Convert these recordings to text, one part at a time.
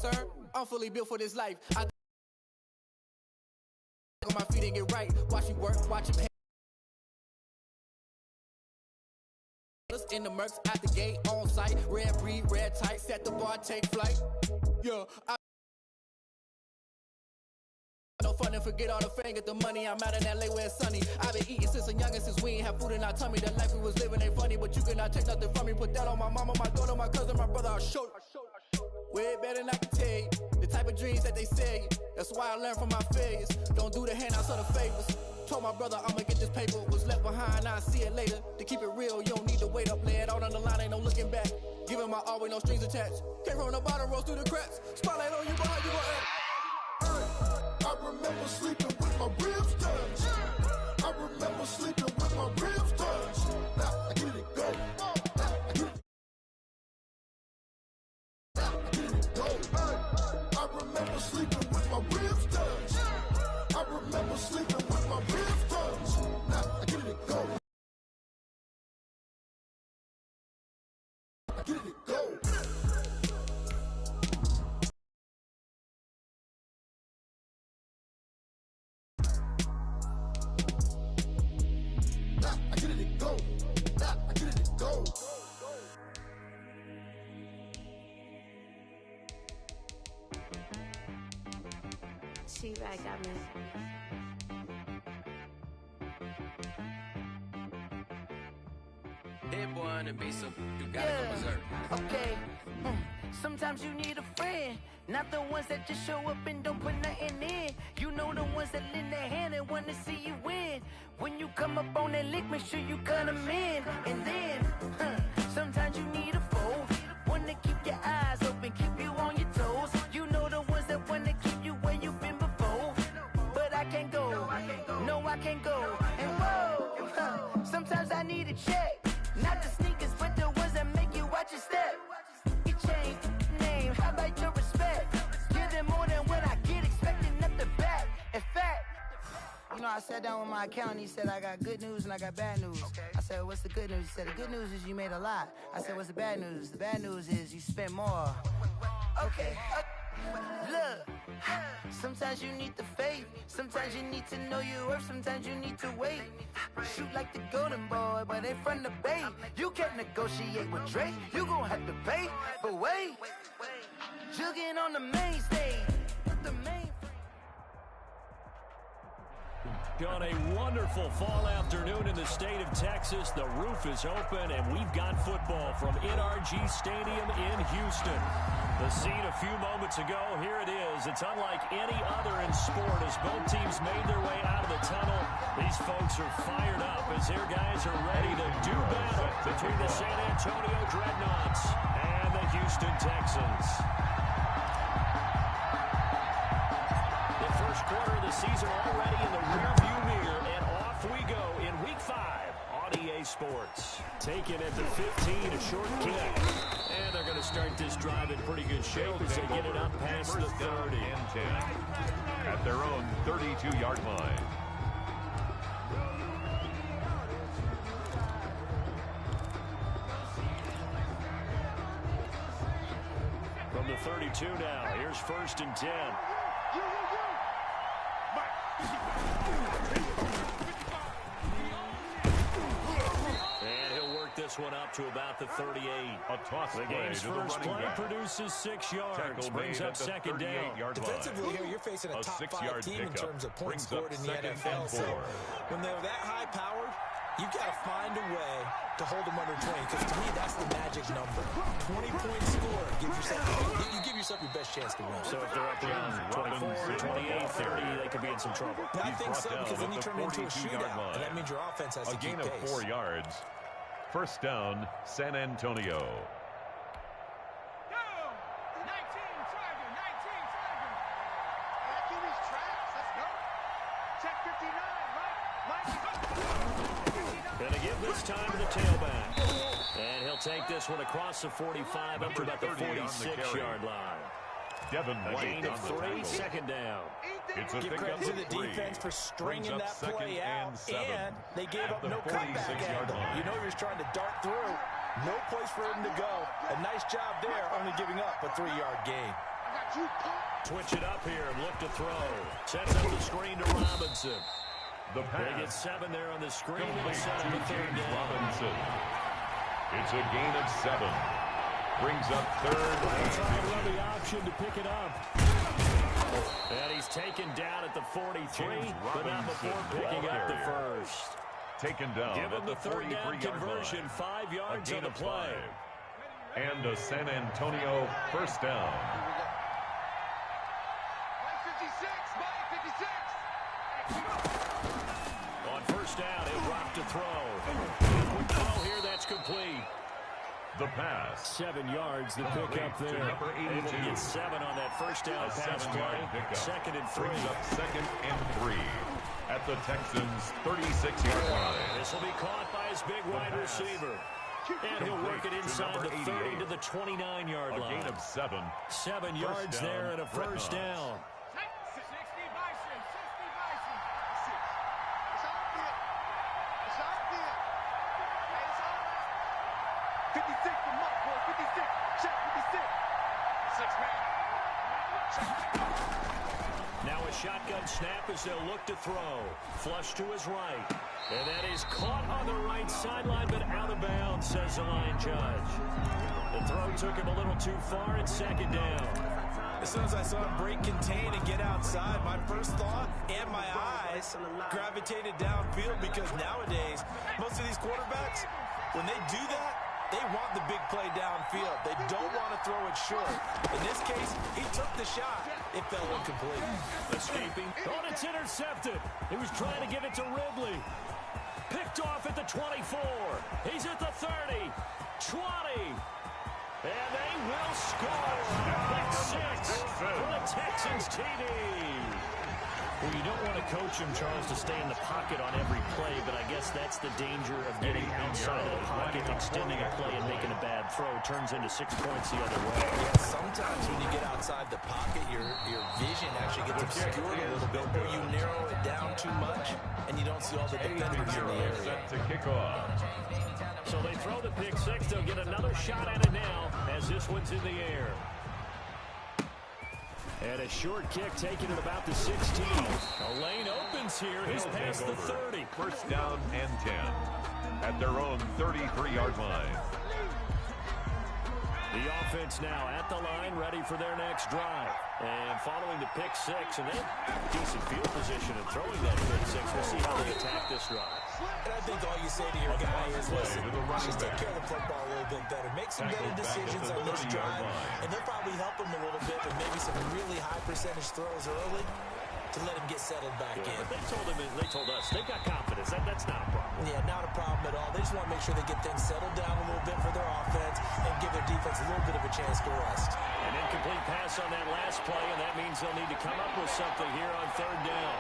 concerned, I'm fully built for this life. I on my feet and get right. Watch you work, watch him in the mercs at the gate, on site. Red breed, red tight, set the bar, take flight. Yeah, no fun and forget all the fame, get the money. I'm out in LA where it's sunny. I've been eating since a youngin', since we ain't have food in our tummy. The life we was living ain't funny, but you cannot take nothing from me. Put that on my mama, my daughter, my cousin, my brother. I'll show way better than I can tell you. The type of dreams that they sell you. That's why I learned from my failures. Don't do the handouts or the favors. Told my brother I'ma get this paper. Was left behind, I'll see it later. To keep it real, you don't need to wait up. Lay it out on the line, ain't no looking back. Giving my all with no strings attached. Came from the bottom, rose through the cracks. Spotlight on you, but how you gon' act? I remember sleeping with my ribs touched. I remember sleeping with my ribs touched. Now I get it go. I get it go. I remember sleeping with my ribs touched. I remember sleeping with my ribs touched. Now I get it go. I get it go. T-Rag got me. Hit boy on the beat, so you gotta go berserk. Okay. Sometimes you need a friend, not the ones that just show up and don't put nothing in. You know the ones that lend their hand and want to see you win. When you come up on that lick, make sure you cut them in. And then, sometimes you need a foe, one to keep your eyes open, keep you on your toes. You know the ones that want to keep you where you've been before. But I can't go, no I can't go. And whoa, sometimes I need a check, not the sneakers, but the ones that make you watch your step. You change name, how about your respect? Give them more than what I get, expecting up the back. In fact, you know, I sat down with my accountant, he said I got good news and I got bad news. I said, what's the good news? He said, the good news is you made a lot. I said, what's the bad news? The bad news is you spent more. Okay, look, sometimes you need the faith, sometimes you need to know your worth, sometimes you need to wait. Shoot like the golden boy, but ain't from the bay. You can't negotiate with Drake, you gon' have to pay. But wait, jugging on the main stage, the main. On a wonderful fall afternoon in the state of Texas, the roof is open and we've got football from NRG Stadium in Houston. The scene a few moments ago, here it is. It's unlike any other in sport as both teams made their way out of the tunnel. These folks are fired up as their guys are ready to do battle between the San Antonio Dreadnoughts and the Houston Texans. The first quarter of the season already in the rearview mirror, and off we go in Week 5 on EA Sports. Taken at the 15, a short kick. And they're going to start this drive in pretty good shape as they get it up past the 30. And 10 at their own 32-yard line. From the 32 now, here's 1st and 10. And he'll work this one up to about the 38. A toss the game's first play produces 6 yards, brings up 2nd down. Defensively here, you're facing a top 5 team in terms of points scored in the NFL. So when they're that high-powered, you've got to find a way to hold them under 20, because to me, that's the magic number. 20-point score. You give yourself your best chance to win. So if they're up around 24, 28, 30, they could be in some trouble. I think so, because then you turn into a shootout, and that means your offense has to keep pace. A gain of 4 yards. First down, San Antonio. Gonna give this time to the tailback. And he'll take this one across the 45 up to about the 46-yard line. Devin White of 3, 2nd down. It's a Give credit to the defense for stringing that play out, and they gave up no cutback angle. You know you're trying to dart through. No place for him to go. A nice job there, only giving up a 3-yard gain. Switch it up here and look to throw. Sets up the screen to Robinson. The pass. They get 7 there on the screen. Complete Set up to a third James down. Robinson. It's a gain of 7. Brings up third. That's all run the option to pick it up. And he's taken down at the 43, but not before picking up the first. Taken down Give him at the the third down 43-yard conversion, line. 5 yards on the play. 5. And a San Antonio first down. 56. On first down, he'll drop to throw. Quick throw here, that's complete. The pass. 7 yards, the pick up there. number 82. Able to get 7 on that first down A pass 7-yard play. pickup. 2nd and 3. Brings up 2nd and 3 at the Texans' 36-yard line. This will be caught by his big wide receiver. And he'll work it inside the 30 to the 29-yard A line. gain of 7. 7 yards down, there and a first Red down. 56 for Mark, boy. 56. Check 56. 6 man. Now a shotgun snap as they'll look to throw. Flush to his right. And that is caught on the right sideline, but out of bounds, says the line judge. The throw took him a little too far, and 2nd down. As soon as I saw him break contain and get outside, my first thought and my eyes gravitated downfield, because nowadays, most of these quarterbacks, when they do that, they want the big play downfield. They don't want to throw it short. In this case, he took the shot. It fell incomplete. Escaping. Oh, it's intercepted. He was trying to give it to Ridley. Picked off at the 24. He's at the 30. 20. And they will score. Pick 6 for the Texans TD. Well, you don't want to coach him, Charles, to stay in the pocket on every play, but I guess that's the danger of getting outside of the pocket, extending a play and making a bad throw. Turns into 6 points the other way. Yeah, sometimes when you get outside the pocket, your vision actually gets obscured a little bit, or you narrow it down too much, and you don't see all the defenders in the area. Set to kick off. So they throw the pick 6. They'll get another shot at it now as this one's in the air. And a short kick taken at about the 16. A lane opens here. He's past the 30. First down and 10 at their own 33-yard line. The offense now at the line, ready for their next drive. And following the pick 6, and they have decent field position and throwing that pick 6. We'll see how they attack this drive. And I think all you say to your guy is, listen, just take care of the football a little bit better. Make some better decisions on this drive, and they'll probably help him a little bit with maybe some really high percentage throws early to let him get settled back in. But they told us they've got confidence. That's not a problem. Yeah, not a problem at all. They just want to make sure they get things settled down a little bit for their offense and give their defense a little bit of a chance to rest. An incomplete pass on that last play, and that means they'll need to come up with something here on 3rd down.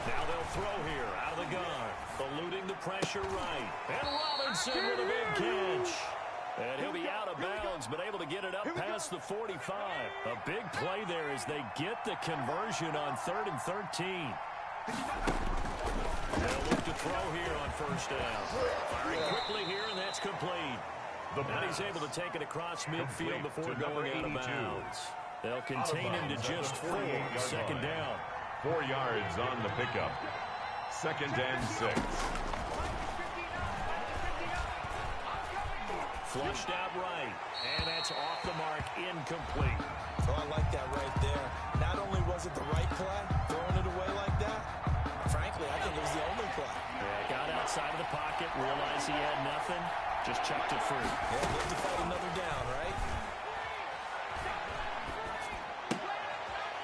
Now they'll throw here out of the gun. Eluding the pressure right. And Robinson with a big catch. And he'll be out of bounds, but able to get it up past the 45. A big play there as they get the conversion on 3rd and 13. They'll look to throw here on first down. Firing quickly here, and that's complete. And he's able to take it across midfield before going out of bounds. They'll contain him to just 4. 2nd down. 4 yards on the pickup. 2nd and 6. Flushed out right, and that's off the mark, incomplete. Oh, I like that right there. Not only was it the right play, throwing it away like that, frankly, I think it was the only play. Yeah, got outside of the pocket, realized he had nothing, just chucked it free. Yeah, live to fight another down, right?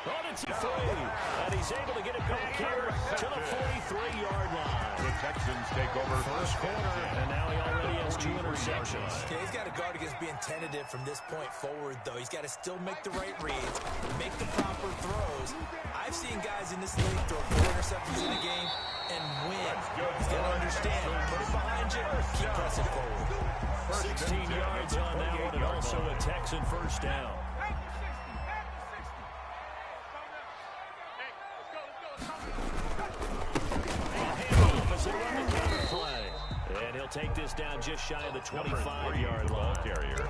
On it's free, and he's able to get it back here to the 43-yard line. The Texans take over First quarter, and now he already has 2 interceptions. Okay, he's got to guard against being tentative from this point forward, though. He's got to still make the right reads, make the proper throws. I've seen guys in this league throw 4 interceptions in a game and win. He's got to understand, put it behind you, keep pressing forward. 16 yards on that one, and also a Texan first down. And he'll take this down just shy of the 25-yard line. Carrier.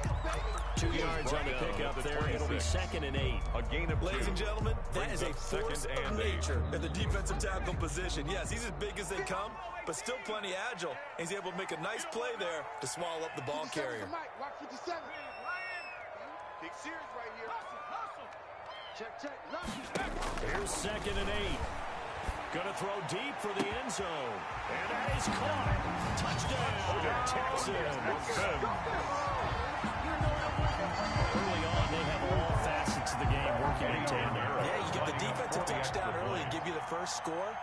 2 yards on the pickup there. It'll be 2nd and 8. A gain of 2. Ladies and gentlemen, that is a force of nature in the defensive tackle position. Yes, he's as big as they come, but still plenty agile. He's able to make a nice play there to swallow up the ball carrier. Here's 2nd and 8. Gonna throw deep for the end zone. And that is caught. Touchdown, Texans. Early on, they have all facets of the game working in tandem. Yeah, you get the defensive touchdown early and give you the first score,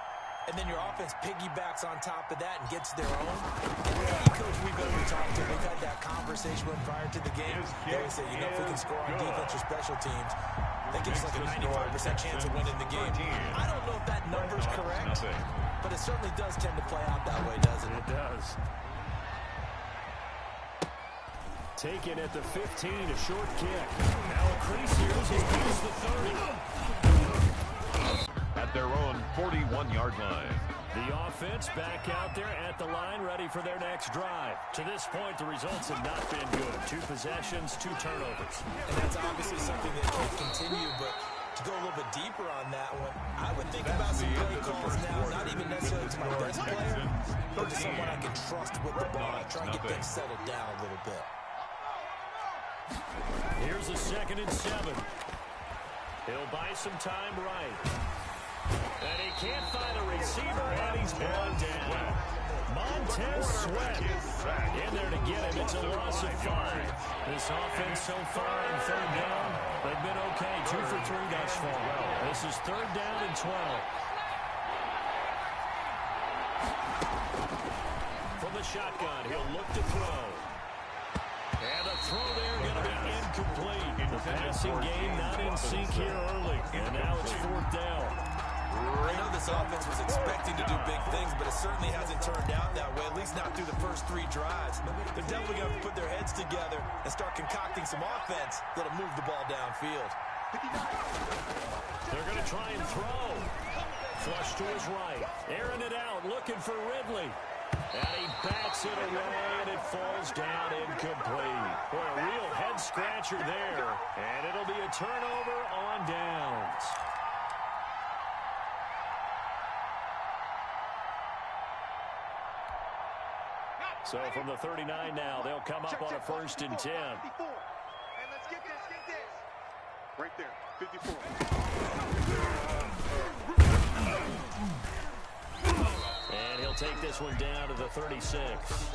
and then your offense piggybacks on top of that and gets their own. And any coach we've ever talked to, we've had that conversation with prior to the game. They always say, you know, if we can score on defense or special teams, that gives us like a 95% chance of winning the game. I don't know if that number's correct, but it certainly does tend to play out that way, doesn't it? It does. Taken at the 15, a short kick. Now a crease here as he beats the 30. At their own 41-yard line. The offense back out there at the line, ready for their next drive. To this point, the results have not been good. 2 possessions, 2 turnovers. And that's obviously something that can continue, but to go a little bit deeper on that one, I would think about some play calls now, not even necessarily to my best player, but to someone I can trust with the ball. I try and get things settled down a little bit. Here's a 2nd and 7. He'll buy some time right. And he can't find a receiver, and he's brought down. Montez Sweat in there to get him. It's a loss of 5. This offense so far on 3rd down, they've been okay. 2 for 3 thus far. This is 3rd down and 12. From the shotgun, he'll look to throw. And a throw there going to be incomplete. The passing game not in sync here early. And now it's 4th down. I know this offense was expecting to do big things, but it certainly hasn't turned out that way, at least not through the first 3 drives. They're definitely going to put their heads together and start concocting some offense that'll move the ball downfield. They're going to try and throw. Flush to his right. Airing it out, looking for Ridley. And he bats it away, and it falls down incomplete. Boy, a real head-scratcher there. And it'll be a turnover on downs. So from the 39 now, they'll come up on a 1st and 10. And let's get this. Right there, 54. And he'll take this one down to the 36.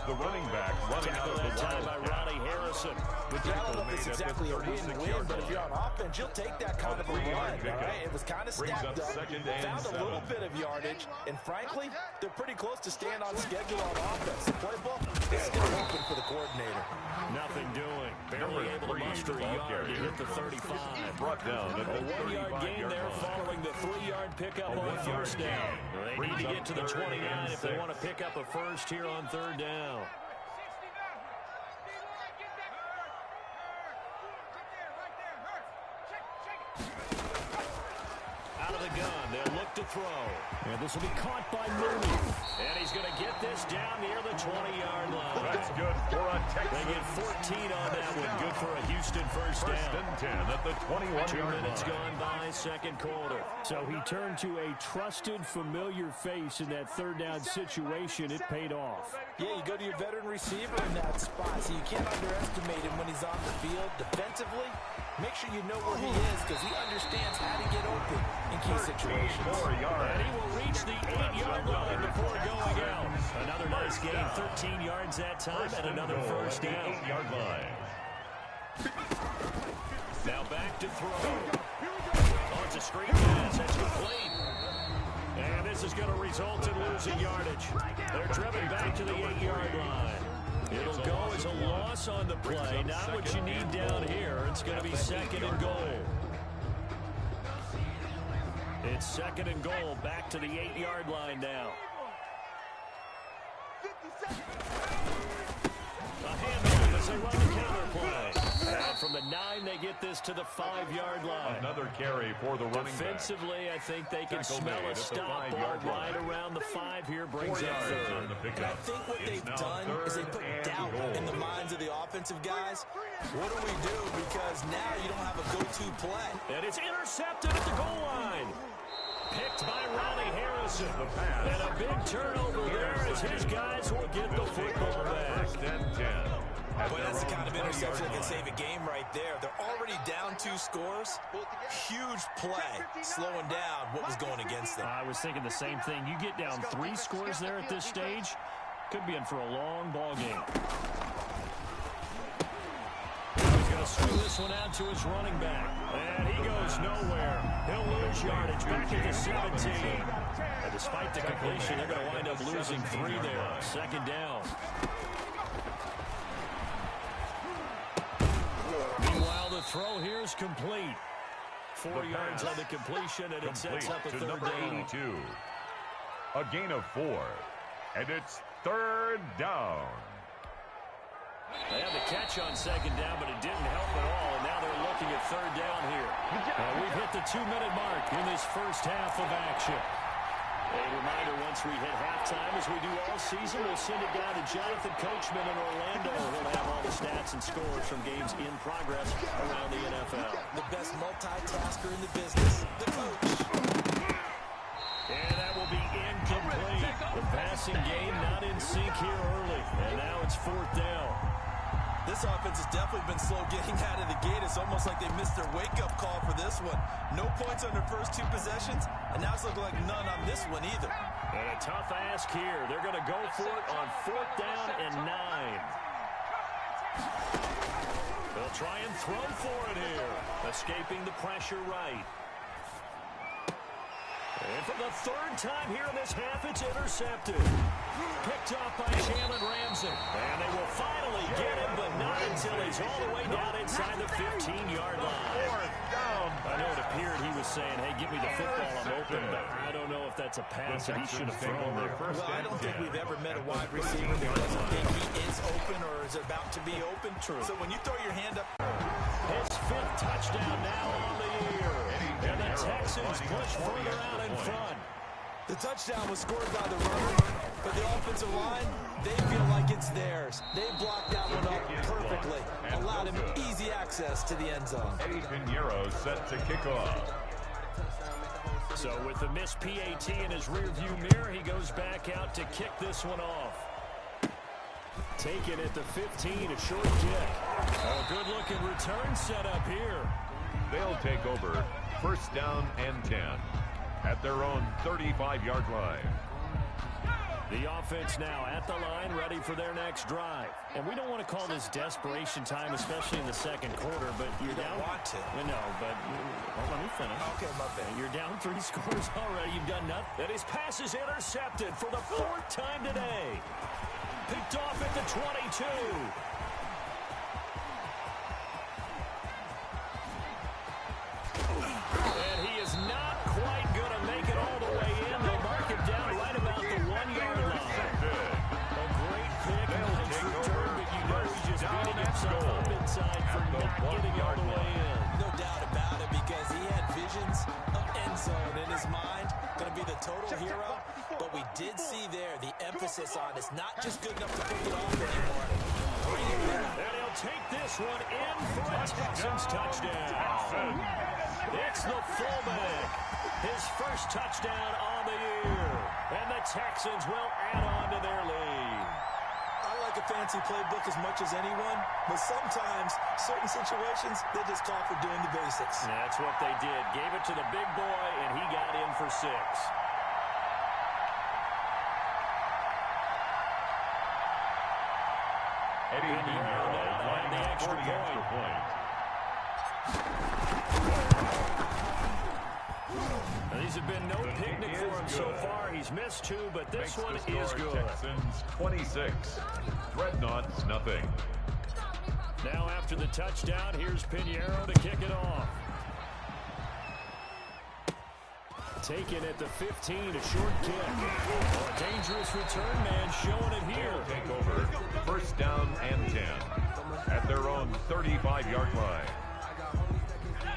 The running back running out of the time by Ronnie Harrison. I don't know if it's exactly a win-win, but if you're on offense, you'll take that kind of a run, all right? It was kind of stacked up, found a little bit of yardage, and frankly, they're pretty close to staying on schedule on offense. The playbook is still open for the coordinator. Nothing doing. Barely able to muster a yard to hit the 35. Brought down at the 1-yard gain there following the 3-yard pickup on 1st down. They need to get to the 29 if they want to pick up a first here on 3rd down. Out of the gun, they'll look to throw. And this will be caught by Mooney. And he's going to get this down near the 20-yard line. That's good for a Texas. They get 14 on that one. Good for a Houston first down. 1st and 10 at the 21-yard 2 line. minutes gone by, 2nd quarter. So he turned to a trusted, familiar face in that 3rd down situation. It paid off. Yeah, you go to your veteran receiver in that spot, so you can't underestimate him when he's on the field. Defensively, make sure you know where he is because he understands how to get open in key situations. And he will reach the 8-yard line before going out. Another nice gain, 13 yards that time, and another first down. 8-yard line. Now back to throw. Oh, it's a screen pass. That's complete. And this is going to result in losing yardage. They're driven back to the 8-yard line. It'll go as a loss on the play. Not what you need down here. It's going to be 2nd and goal. It's 2nd and goal. Back to the 8-yard line now. A handoff as they run the counter play. And from the of 9, they get this to the 5-yard line. Another carry for the running back. Defensively, I think they can smell a stop ball right around the 5 here. Brings up third. I think what they've done is they put doubt in the minds of the offensive guys. What do we do? Because now you don't have a go-to play. And it's intercepted at the goal line. Picked by Ronnie Harrison. And a big turnover there as his guys will get the football back. Boy, that's the kind of interception that can save a game right there. They're already down 2 scores. Huge play, slowing down what was going against them. I was thinking the same thing. You get down 3 scores there at this stage, could be in for a long ball game. He's going to swing this one out to his running back. And he goes nowhere. He'll lose yardage back at the 17. And despite the completion, they're going to wind up losing 3 there. Second down. Meanwhile, the throw here is complete. 4 yards on the completion, and it sets up a third down. 82. A gain of 4. And it's third down. They had the catch on second down, but it didn't help at all, and now they're looking at third down here. We've hit the 2-minute mark in this first half of action. A reminder, once we hit halftime, as we do all season, we'll send it down to Jonathan Coachman in Orlando. He'll have all the stats and scores from games in progress around the NFL. The best multitasker in the business, the coach. And that will be incomplete. The passing game not in sync here early, and now it's fourth down. This offense has definitely been slow getting out of the gate. It's almost like they missed their wake-up call for this one. No points on their first 2 possessions, and now it's looking like none on this one either. And a tough ask here. They're going to go for it on fourth down and 9. They'll try and throw for it here. Escaping the pressure right. And for the 3rd time here in this half, it's intercepted. Picked off by Jalen Ramsey. And they will finally get him, but not until he's all the way down inside the 15-yard line. I know it appeared he was saying, hey, give me the football, I'm open, but I don't know if that's a pass that he should have thrown there. Well, I don't think we've ever met a wide receiver that doesn't think he is open or is about to be open. True. So when you throw your hand up. His 5th touchdown now on the year. And the Texans push further out in front. The touchdown was scored by the runner, but the offensive line, they feel like it's theirs. They blocked that one up perfectly, allowed him easy access to the end zone. Eddie Pinheiro set to kick off. So with the missed PAT in his rearview mirror, he goes back out to kick this one off. Taken at the 15, a short kick. A good-looking return set up here. They'll take over first down and 10 at their own 35-yard line. The offense now at the line, ready for their next drive. And we don't want to call this desperation time, especially in the second quarter, but you're down. Want to. No, but let me finish. Okay, my bad. You're down 3 scores already. You've done nothing. And his pass is intercepted for the 4th time today. Picked off at the 22. And he is not quite going to make it all the way in. They mark him down right about the 1-yard line. A great pick, nice return, but you know he's just beating himself up inside for not getting all the way in. No doubt about it, because he had visions of end zone in his mind. Going to be the total hero, but we did see there the emphasis on it's not just good enough to pick it off anymore. Bring it back. And he'll take this one in for a Texans touchdown. It's the fullback. His first touchdown on the year. And the Texans will add on to their lead. I like a fancy playbook as much as anyone, but sometimes certain situations, they just call for doing the basics. And that's what they did. Gave it to the big boy, and he got in for 6. Eddie Pinheiro and the extra point. Now, these have been no picnic for him so far. He's missed 2, but this one is good. Texans 26, Dreadnoughts nothing. Now after the touchdown, here's Pinheiro to kick it off. taken at the 15, a short kick. Oh, a dangerous return man showing it here. Take over. First down and 10 at their own 35-yard line.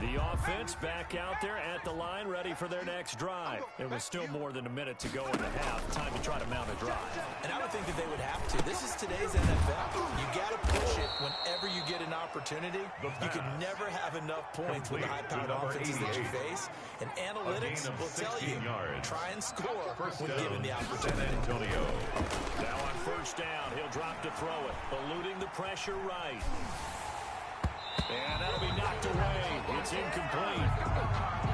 The offense back out there at the line, ready for their next drive. It was still more than a minute to go in the half. Time to try to mount a drive. And I would think that they would have to. This is today's NFL. You got to push it whenever you get an opportunity. You can never have enough points with the high-powered offenses that you face. And analytics will tell you, try and score when given the opportunity. Antonio. Now on first down, he'll drop to throw it, eluding the pressure right. And that'll be knocked away. It's incomplete.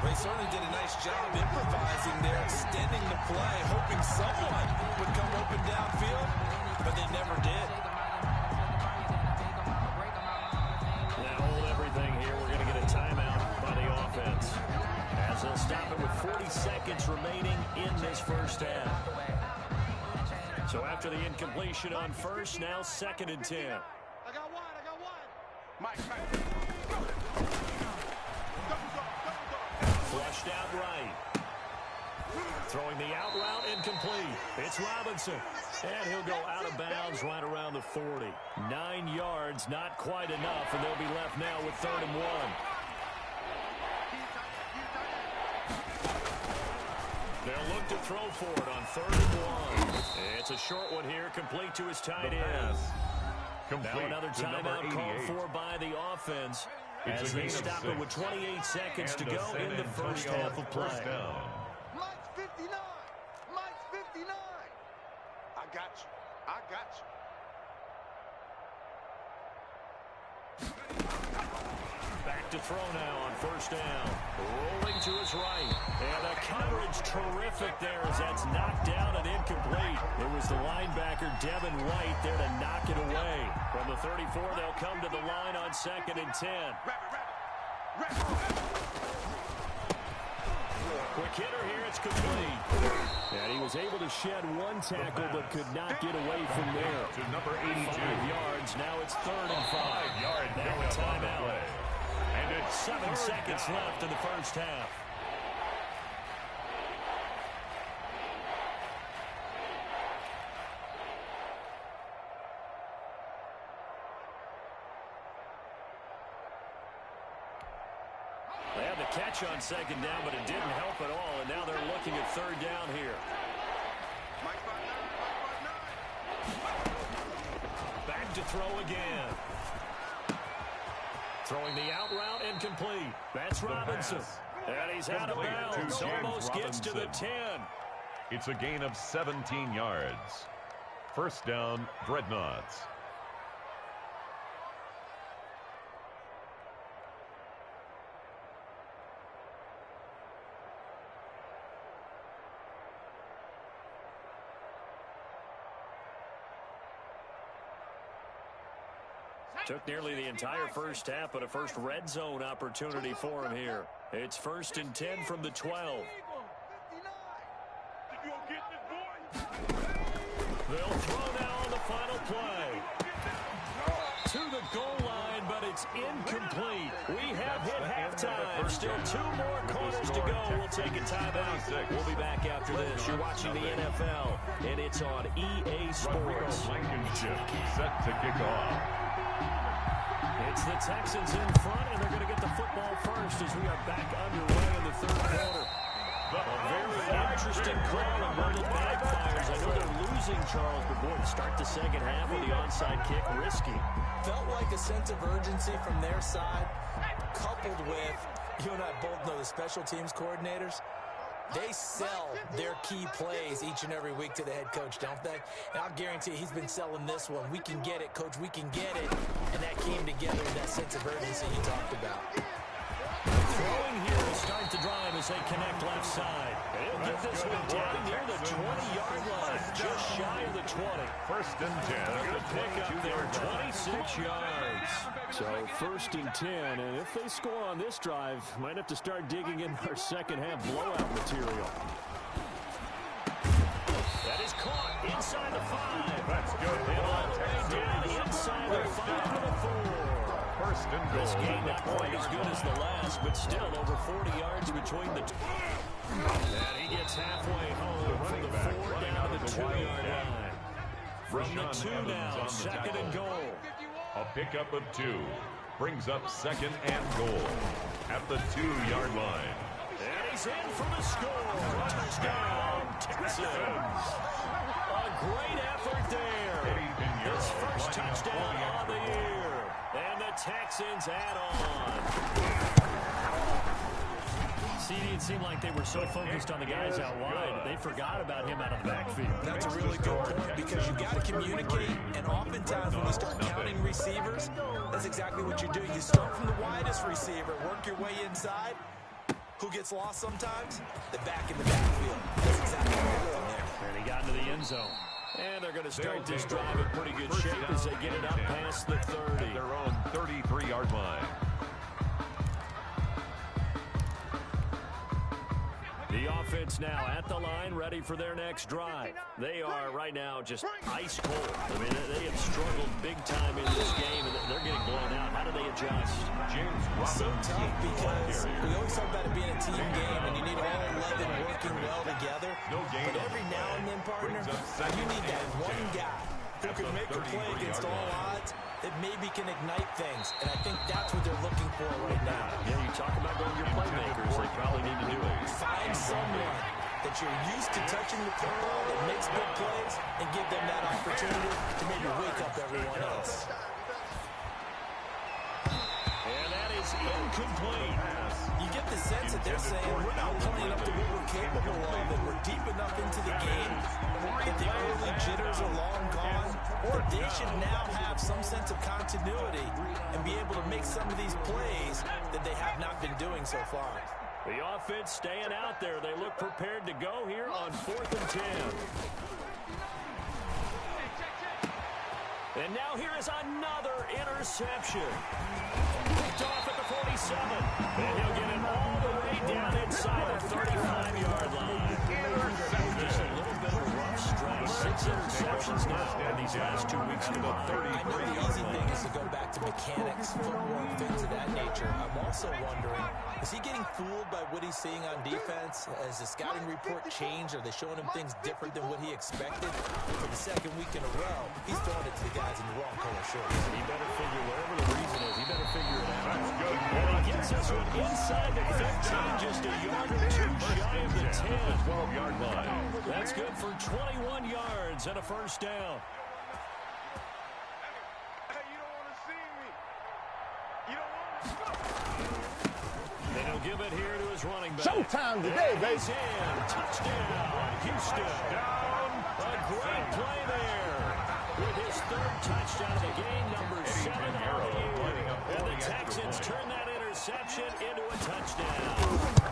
They certainly did a nice job improvising there, extending the play, hoping someone would come open downfield, but they never did. Now hold everything here. We're going to get a timeout by the offense, as they'll stop it with 40 seconds remaining in this first half. So after the incompletion on first, now 2nd and 10. I got one. Mike. Flushed out right. Throwing the out route incomplete. It's Robinson. And he'll go out of bounds right around the 40. 9 yards, not quite enough, and they'll be left now with 3rd and 1. They'll look to throw for it on 3rd and 1. It's a short one here, complete to his tight end. Now another timeout called for by the offense as they stop it with 28 seconds to go in the first half of play. Mike's 59. Mike's 59. I got you. Back to throw now on first down. Rolling to his right. And the coverage terrific there as that's knocked down and incomplete. It was the linebacker, Devin White, there to knock it away. From the 34, they'll come to the line on 2nd and 10. Quick hitter here, it's complete. And he was able to shed one tackle but could not get away from there. To number 82. 5 yards, now it's 3rd and 5. Now a timeout. And it's 7 seconds left in the first half. They had the catch on 2nd down, but it didn't help at all, and now they're looking at 3rd down here. Back to throw again. Throwing the out route incomplete. That's Robinson. And he's out of bounds. Almost gets to the 10. It's a gain of 17 yards. First down, Dreadnoughts. Took nearly the entire first half, but a first red zone opportunity for him here. It's 1st and 10 from the 12. They'll throw now on the final play. To the goal line, but it's incomplete. We have hit halftime. Still 2 more quarters to go. We'll take a timeout. We'll be back after this. You're watching the NFL, and it's on EA Sports. Blankenship set to kick off. It's the Texans in front, and they're going to get the football first as we are back underway in the 3rd quarter. A very interesting call, and one that backfires. I know they're losing, Charles, but boy, to start the 2nd half with the onside kick, risky. Felt like a sense of urgency from their side, coupled with, you and I both know the special teams coordinators. They sell their key plays each and every week to the head coach, don't they? And I'll guarantee he's been selling this one. We can get it, coach, we can get it. And that came together with that sense of urgency he talked about. Throwing here to start the drive as they connect left side. They'll get this one down near the 20-yard line, just shy of the 20. 1st and 10. Good pick up there, 26 yards. So 1st and 10, and if they score on this drive, might have to start digging in our 2nd half blowout material. That is caught inside the 5. That's good. And all the way down inside the 5 to the 4. 1st and goal. This game not quite as good as the last, but still over 40 yards between the two. And It's halfway home from the 4 down to the 2-yard line. From the 2 now, second and goal. A pickup of 2 brings up second and goal at the 2-yard line. And he's in for the score. Touchdown, Texans. A great effort there. His first touchdown on the year. And the Texans add on. See, it seemed like they were so focused on the guys out wide, they forgot about him out of the backfield. That's a really good point because you got to communicate, and oftentimes when you start counting receivers, that's exactly what you're doing. You start from the widest receiver, work your way inside. Who gets lost sometimes? The back in the backfield. That's exactly what we're doing there. And he got into the end zone. And they're going to start this drive in pretty good shape as they get it up past the 30. At their own 33-yard line. The offense now at the line, ready for their next drive. They are right now just ice cold. I mean, they have struggled big time in this game, and they're getting blown out. How do they adjust? It's so tough because we always talk about it being a team game, and you need all 11 working well together. But every now and then, partner, you need that one guy who can make a play against all odds that maybe can ignite things. And I think that's what they're looking for right now. Yeah, you talk about going to your playmakers. They probably need to do it. Find someone that you're used to touching the football that makes big plays and give them that opportunity to maybe wake up everyone else. And that is incomplete. You get the sense that they're saying we're not playing up to what we're capable of, and we're deep enough into the game that the early jitters are long gone, or they should now have some sense of continuity and be able to make some of these plays that they have not been doing so far. The offense staying out there. They look prepared to go here on 4th and 10. And now here is another interception. Picked off at the 47. And he'll get it all the way down inside the 35-yard line. Just a little bit of a rough stretch. 6 interceptions now in these last 2 weeks. To the 30. I know the easy thing is to go back to mechanics, footwork, things of that nature. I'm also wondering, is he getting fooled by what he's seeing on defense? Has the scouting report changed? Are they showing him things different than what he expected? For the second week in a row, he's throwing it to the guys in the wrong color shirts. He better figure whatever the reason is. He better figure it out. That's good. And he gets this one inside the 15, just a yard or two shy of the 10. 12-yard line. That's good for 21 yards and a first down. And he'll give it here to his running back. Showtime today, baby. He's in. Touchdown, Houston. A great play there. With his 3rd touchdown of the game, number 7 on the year. And the Texans turn that interception into a touchdown.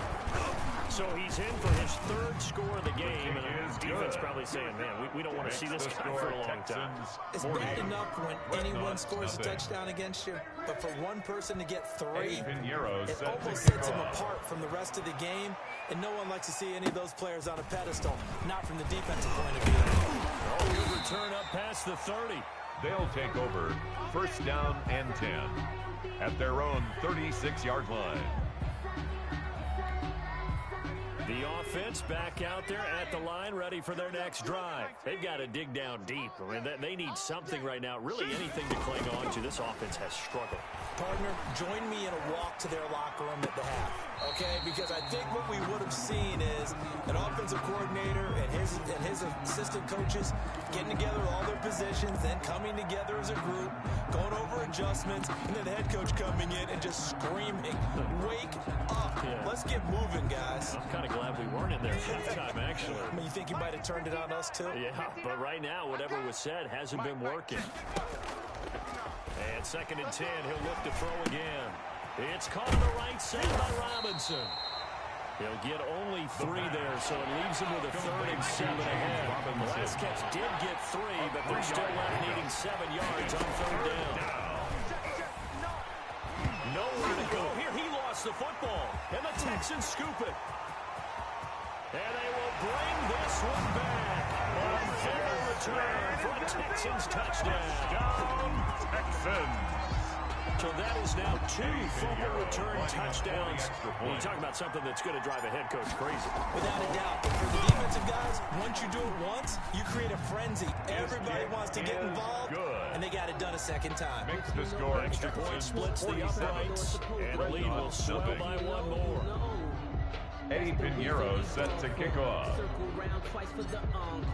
So he's in for his 3rd score of the game, and the defense probably saying, man, we don't want to see this guy for a long time. It's bad enough when anyone scores a touchdown against you, but for one person to get 3, it almost sets him apart from the rest of the game, and no one likes to see any of those players on a pedestal, not from the defensive point of view. Oh, good return up past the 30. They'll take over 1st down and 10 at their own 36-yard line. The offense back out there at the line, ready for their next drive. They've got to dig down deep. I mean, they need something right now, really anything to cling on to. This offense has struggled. Partner, join me in a walk to their locker room at the half, okay? Because I think what we would have seen is an offensive coordinator and his assistant coaches getting together all their positions, then coming together as a group, going over adjustments, and then the head coach coming in and just screaming, wake up. Yeah. Let's get moving, guys. I'm kind of glad we weren't in there halftime, actually. I mean, you think he might have turned it on us, too? Yeah, but right now, whatever was said hasn't been working. And 2nd and 10, he'll look to throw again. It's caught on the right side by Robinson. He'll get only 3 there, so it leaves him with a 3rd and 7 ahead. The last catch did get 3, but they're still left needing 7 yards on 3rd down. Nowhere to go here. He lost the football, and the Texans scoop it. And they will bring this one back. On fair return for a Texans touchdown. Texans. So that is now 2 fumble return touchdowns. When you talk about something that's going to drive a head coach crazy. Without a doubt. But for the is, once you do it once, you create a frenzy. Everybody wants to get involved, and they got it done a second time. Makes the score. Extra point splits the uprights, and the lead will swell by one more. Eddie Pinheiro set to kick off.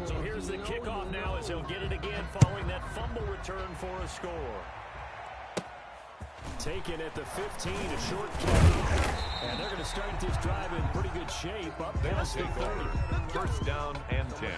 So here's the kickoff now as he'll get it again following that fumble return for a score. Taken at the 15, a short kick. And they're going to start this drive in pretty good shape, up past the 30. First down and 10.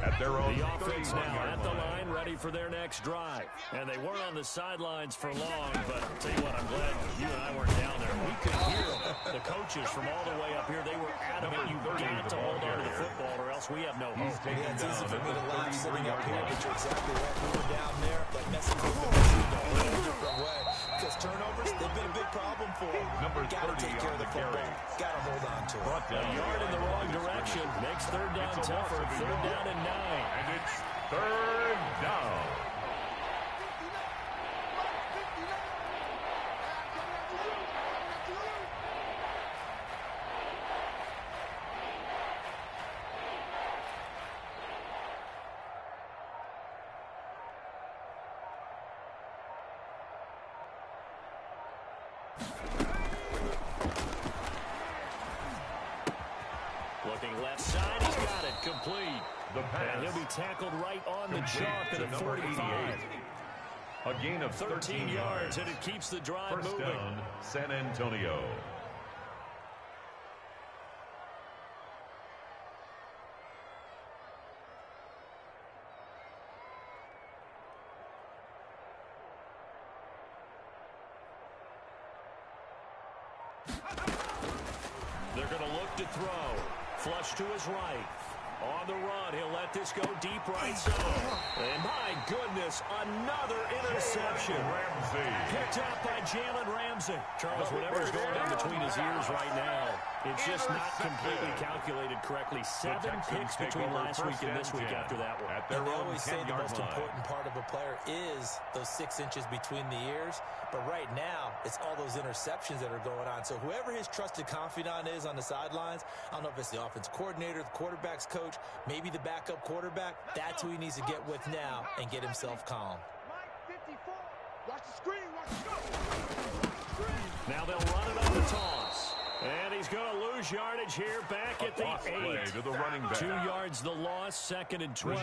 At their own the offense now at the line, ready for their next drive. And they weren't on the sidelines for long, but I'll tell you what, I'm glad you and I weren't down there. We could hear the coaches from all the way up here. They were adamant, you've got to hold on to the football or else we have no hope. Yeah, it's easy for me to laugh sitting up here, but you're exactly right. We were down there. That message was received a whole different way. Because turnovers, they've been a big problem for them. Got to take care of the football. Got to hold on to it. A yard in the wrong direction makes third down tougher. Third down and 9. And it's third down. Looking left side, he's got it complete. And he'll be tackled right on the chalk at the 45. A gain of 13 yards, and it keeps the drive First moving. down, San Antonio. They're going to look to throw. Flush to his right. On the run, he'll let this go deep right side. And my goodness, another interception. Picked up by Jalen Ramsey. Charles, whatever's going on between his ears right now, it's just not completely calculated correctly. 7 picks between last week and this week after that one. And they always say the most important part of a player is those 6 inches between the ears. But right now, it's all those interceptions that are going on. So whoever his trusted confidant is on the sidelines, I don't know if it's the offense coordinator, the quarterback's coach, maybe the backup quarterback, that's who he needs to get with now and get himself calm. Watch the screen, watch the screen. Now they'll run it on the toss. And he's going to lose yardage here back at the 8. To the running back. 2 yards the loss, 2nd and 12.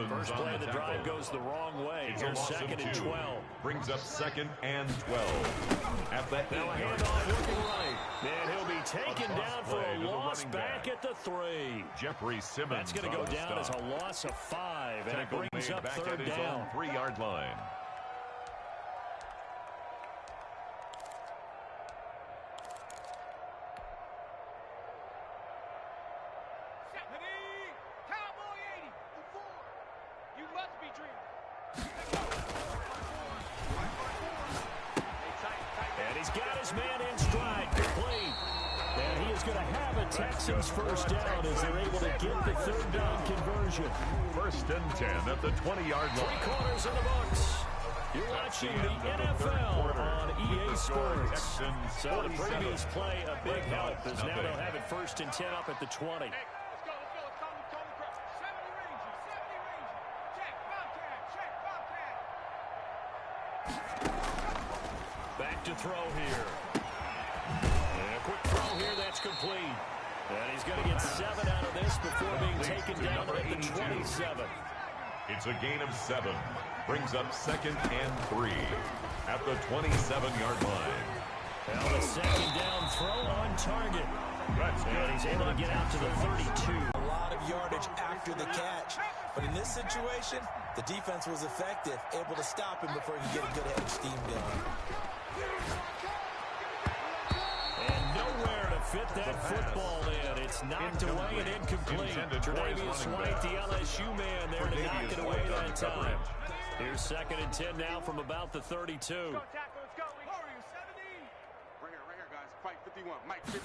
First play of the drive goes the wrong way. Here's 2nd and 12. Brings up 2nd and 12. At the 8. Now a handoff looking right. And he'll be taken down for a loss back at the 3. Jeffrey Simmons. That's going to go down as a loss of 5. And it brings up back 3rd at his down. own 3-yard line. Texans first down as they're able to get the 3rd down conversion. 1st and 10 at the 20-yard line. 3 quarters in the books. You're watching the NFL on EA Sports. So the previous play, a big help, as now they'll have it 1st and 10 up at the 20. Back to throw here. And a quick throw here, that's complete. And he's going to get 7 out of this before being taken down at the 27. It's a gain of 7. Brings up 2nd and 3 at the 27-yard line. Well, the 2nd down throw on target. And he's able to get out to the 32. A lot of yardage after the catch. But in this situation, the defense was effective, able to stop him before he could get a good head of steam going. Fit that football in. It's knocked away and incomplete. Tre'Davious White, the LSU man there to knock it away that time. Here's 2nd and 10 now from about the 32. Let's go. Right here, guys. Fight 51. Mike 50.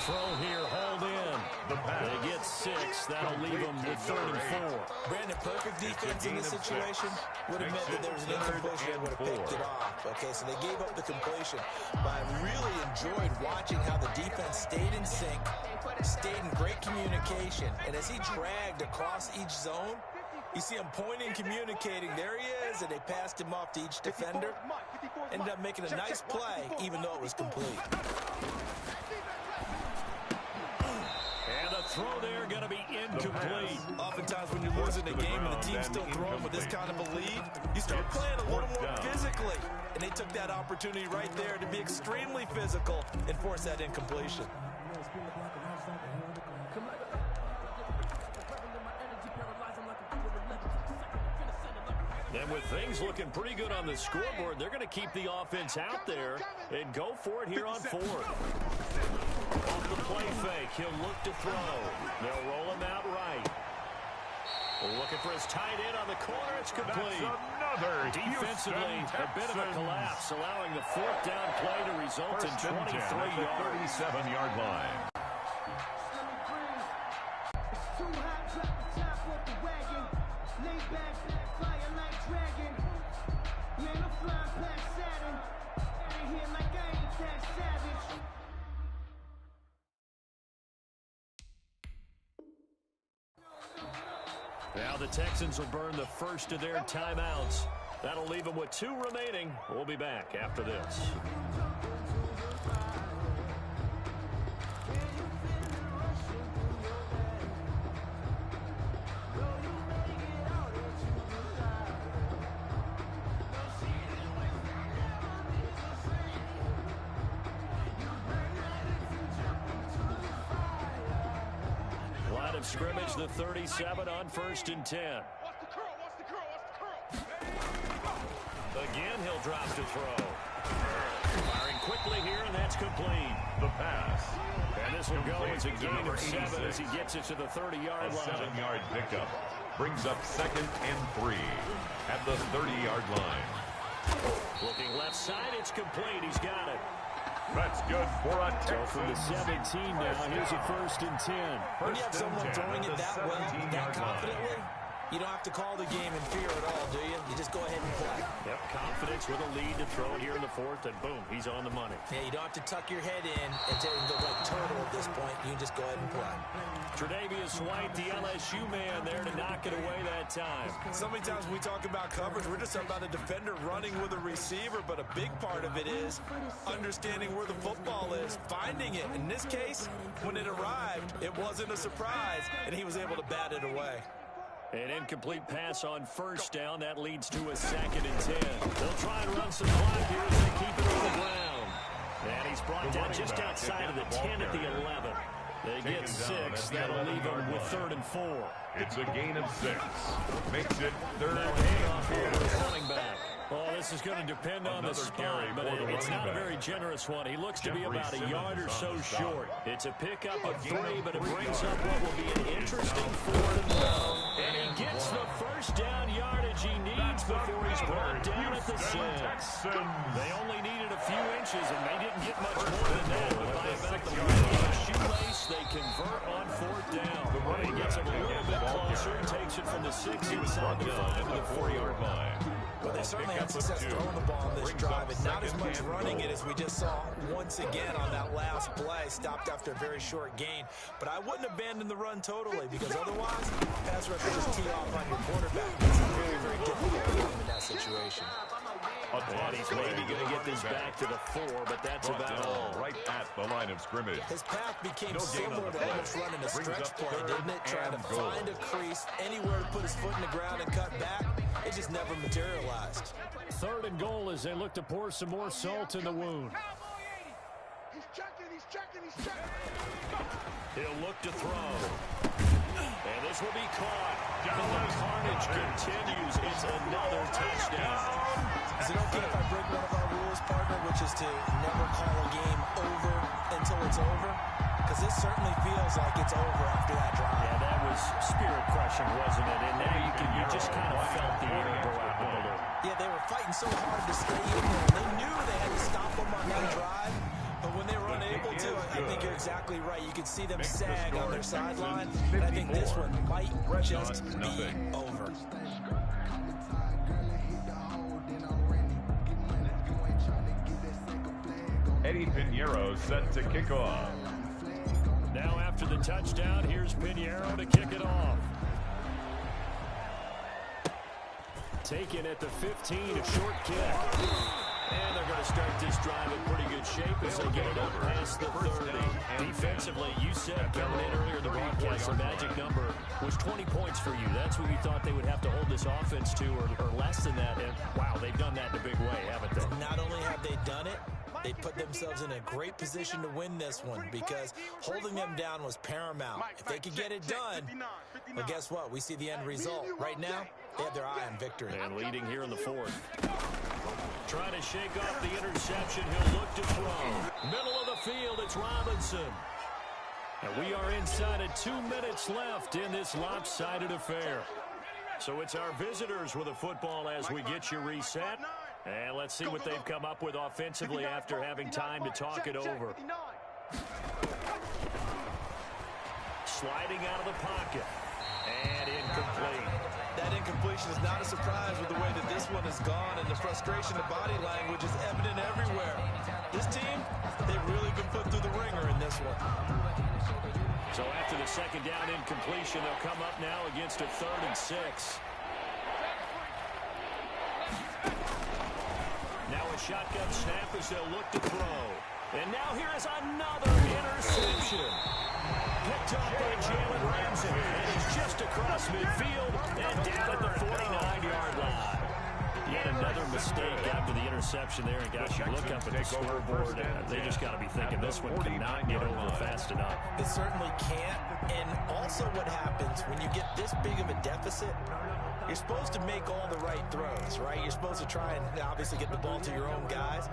Throw here, hold in. They get 6. That'll leave them with 3rd and 4. Brandon, perfect defense in this situation would have meant that there was an incompletion and would have picked it off. Okay, so they gave up the completion. But I really enjoyed watching how the defense stayed in sync, stayed in great communication. And as he dragged across each zone, you see him pointing, communicating. There he is, and they passed him off to each defender. Ended up making a nice play, even though it was complete. And the throw there going to be incomplete. Oftentimes when you're losing a game and the team's still throwing with this kind of a lead, you start playing a little more physically. And they took that opportunity right there to be extremely physical and force that incompletion. And with things looking pretty good on the scoreboard, they're going to keep the offense out there and go for it here on 4th. Off the play fake, he'll look to throw. They'll roll him out right. Looking for his tight end on the corner. It's complete. Defensively, a bit of a collapse, allowing the 4th down play to result in 23 yards. 37-yard line. Now the Texans will burn the first of their timeouts. That'll leave them with 2 remaining. We'll be back after this. Line of scrimmage, the 37 on 1st and 10. Again, he'll drop to throw. Firing quickly here, and that's complete. The pass. And this will go as a gain of 7 as he gets it to the 30-yard line. A 7-yard pickup brings up 2nd and 3 at the 30-yard line. Looking left side, it's complete. He's got it. That's good for a So from the 17 now, here's a 1st and 10. When you have someone throwing it that well, that confidently, you don't have to call the game in fear at all, do you? You just go ahead and play. Yep, confidence with a lead to throw it here in the 4th, and boom, he's on the money. Yeah, you don't have to tuck your head in and go like turtle at this point. You can just go ahead and play. Tre'Davious White, the LSU man, there to knock it away that time. So many times when we talk about coverage, we're just talking about a defender running with a receiver, but a big part of it is understanding where the football is, finding it. In this case, when it arrived, it wasn't a surprise, and he was able to bat it away. An incomplete pass on 1st down. That leads to a 2nd and 10. They'll try and run some clock here as they keep it on the ground. And he's brought down just outside of the 10 at the 11. They get 6. That'll leave them with 3rd and 4. It's a gain of 6. Makes it 3rd now handoff here to the running back. Well, this is going to depend on the spot, but it's not a very generous one. He looks to be about a yard or so short. It's a pickup of 3, but it brings up what will be an interesting 4th and 1. And he gets the 1st down yardage he needs before he's brought down at the 6. They only needed a few inches, and they didn't get much more than that. But by about the middle of the shoelace, they convert on 4th down. And he gets it a little bit closer, takes it from the 6 inside the 5 to the 4-yard line. Well, they certainly had success throwing the ball on this drive, and not as much running it as we just saw once again on that last play, stopped after a very short gain. But I wouldn't abandon the run totally, because otherwise, pass rush will just tee off on your quarterback. It's very, very difficult for him in that situation. And he's maybe going to get this back to the 4, but that's about all. Right at the line of scrimmage. His path became similar to almost running a stretch play, didn't it? Trying to find a crease, anywhere to put his foot in the ground and cut back. It just never materialized. 3rd and goal as they look to pour some more salt in the wound. He's checking. He'll look to throw. And this will be caught. And the carnage continues. It's another touchdown. Is it okay if I break one of our rules, partner, which is to never call a game over until it's over? Because this certainly feels like it's over after that drive. Yeah, that was spirit-crushing, wasn't it? And now you just kind of felt the air go out the balloon. Yeah, they were fighting so hard to stay in there. They knew they had to stop them on that drive. But when they were unable to, I think you're exactly right. You can see them sag on their sideline. And I think this one might just be over. Eddie Pinheiro set to kick off. Now after the touchdown, here's Pinheiro to kick it off. Taken at the 15, a short kick. And they're going to start this drive in pretty good shape as they get it up past the 30. Defensively, you said coming in earlier in the broadcast, the magic number was 20 points for you. That's what you thought they would have to hold this offense to, or less than that. And wow, they've done that in a big way, haven't they? Not only have they done it, they put themselves in a great position to win this one because holding them down was paramount. If they could get it done, well, guess what? We see the end result. Right now, they have their eye on victory. And leading here in the fourth. Trying to shake off the interception. He'll look to throw. Middle of the field, it's Robinson. And we are inside of 2 minutes left in this lopsided affair. So it's our visitors with the football as we get you reset. And let's see what they've come up with offensively after having time to talk it over. Sliding out of the pocket. And incomplete. That incompletion is not a surprise with the way that this one has gone, and the frustration, the body language is evident everywhere. This team, they've really been put through the ringer in this one. So after the second down incompletion, they'll come up now against a 3rd and 6. Now a shotgun snap as they'll look to throw. And now here is another interception. Picked up by Jalen Ramsey. And he's just across midfield and down at the 49-yard line. Yet another mistake after the interception there. And guys, you look up at the scoreboard, they just got to be thinking this one cannot get over fast enough. It certainly can't. And also what happens when you get this big of a deficit, you're supposed to make all the right throws, right? You're supposed to try and obviously get the ball to your own guys.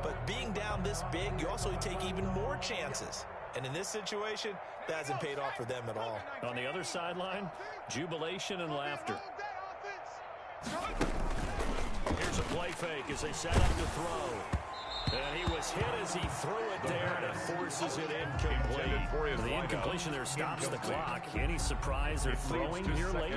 But being down this big, you also take even more chances. And in this situation, that hasn't paid off for them at all. On the other sideline, jubilation and laughter. Here's a play fake as they set up to throw. And he was hit as he threw it there, and it forces it incomplete. The incompletion there stops the clock. Any surprise they're throwing here late?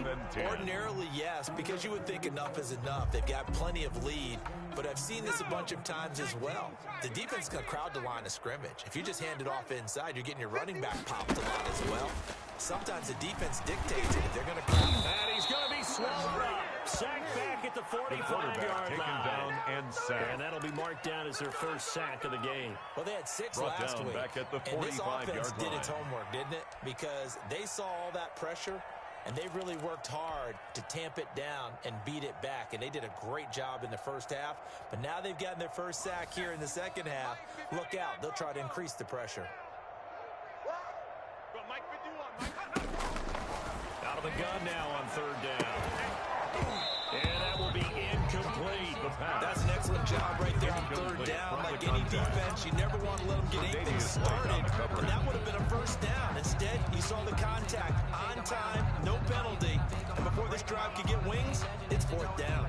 Ordinarily, yes, because you would think enough is enough. They've got plenty of lead, but I've seen this a bunch of times as well. The defense is going to crowd the line of scrimmage. If you just hand it off inside, you're getting your running back popped a lot as well. Sometimes the defense dictates it. If they're going to crowd. And he's going to be swallowed up. Sacked back at the 45-yard line. Down and sacked. And that'll be marked down as their first sack of the game. Well, they had 6 Brought last down week. Back at the 45-yard and this offense line. did its homework, didn't it? Because they saw all that pressure, and they really worked hard to tamp it down and beat it back. And they did a great job in the first half. But now they've gotten their first sack here in the second half. Look out. They'll try to increase the pressure. Out of the gun now on 3rd down. And that will be incomplete. That's an excellent job right there on 3rd down. Like any defense, you never want to let them get anything started. And that would have been a first down. Instead, you saw the contact on time, no penalty. And before this drive could get wings, it's 4th down.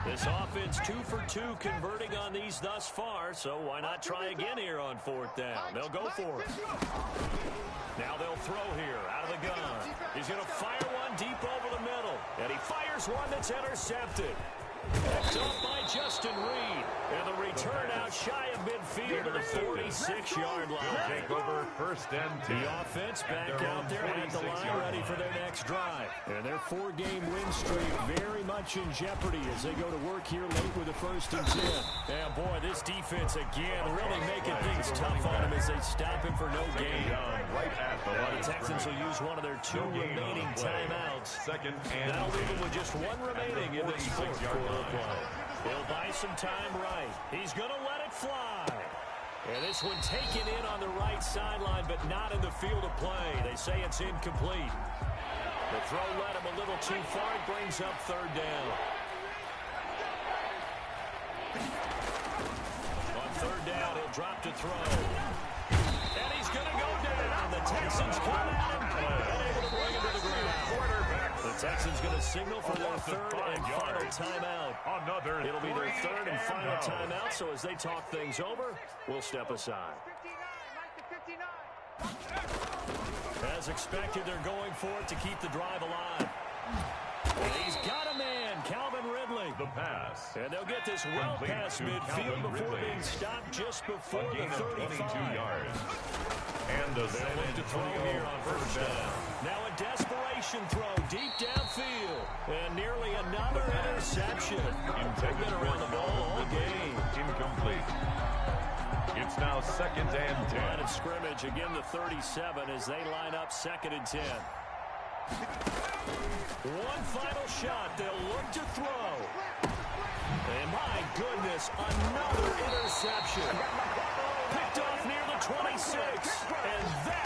This offense 2 for 2 converting on these thus far, so why not try again here on 4th down? They'll go for it. Now they'll throw here out of the gun. He's going to fire one deep over the middle, and he fires one that's intercepted. Picked off by Justin Reed. And the return out shy of midfield to the 46-yard line. Take over 1st and 10. The offense back out there at the line ready for their next drive. And their 4-game win streak very much in jeopardy as they go to work here late with the 1st and 10. And boy, this defense again really making things tough on him as they stop him for no gain. The Texans will use one of their 2 remaining timeouts. That'll leave them with just 1 remaining in this 4th quarter play. He'll buy some time right. He's going to let it fly. And this one taken in on the right sideline, but not in the field of play. They say it's incomplete. The throw led him a little too far. It brings up 3rd down. On 3rd down, he'll drop to throw. And he's going to go down. the Texans come at him and able to bring him to the ground. The Texans going to signal for their third and final timeout. It'll be their third and final timeout, so as they talk things over, we'll step aside. As expected, they're going for it to keep the drive alive. And he's got a man, Calvin Ridley. The pass. And they'll get this well past midfield before being stopped just before the 35. 22 yards. And a they'll look to throw here on first down. Now a desperation throw deep downfield. And nearly another interception. They've been around the ball all game. Incomplete. It's now 2nd and 10. Line of scrimmage, again the 37 as they line up 2nd and 10. One final shot. They'll look to throw. And my goodness, another interception. Picked off near the 26. And that